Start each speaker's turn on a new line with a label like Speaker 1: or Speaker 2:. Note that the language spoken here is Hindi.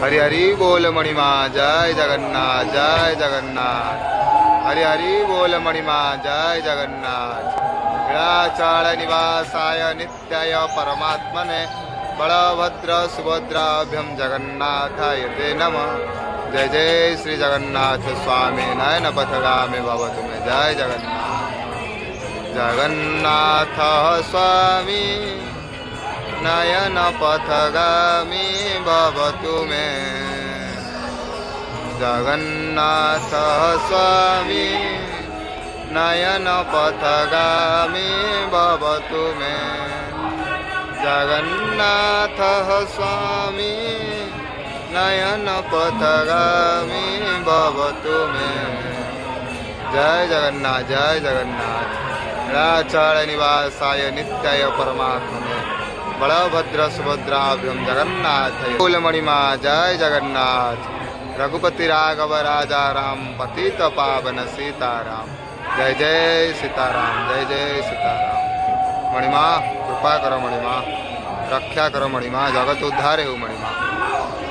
Speaker 1: हरि हरि बोल मणिमा जय जगन्नाथ जय जगन्नाथ। हरि हरि बोल मणिमा जय जगन्नाथ। नीलाचल निवासाय नित्याय परमात्मने बलभद्र सुभद्राभ्यं जगन्नाथाय ते नमः। जय जय श्री जगन्नाथ स्वामी नयन पथगामी भवतु मे जय जगन्नाथ। जगन्नाथ स्वामी नयन पथगामी भवतु मे। जगन्नाथ स्वामी नयन पथगामी भवतु मे। जगन्नाथ स्वामी नयन पथगामी भवतु मे। जय जगन्नाथ जय जगन्नाथ। नीलाचल निवासाय नित्याय परमात्मने बलभद्र सुभद्राभ्यं जगन्नाथ बोल मणिमा जय जगन्नाथ। रघुपति राघव राजा राम पतित पावन सीताराम। जय जय सीताराम जय जय सीताराम। मणिमा कृपा करो मणिमा, रक्षा करो मणिमा, जगत उद्धारे हो मणिमा।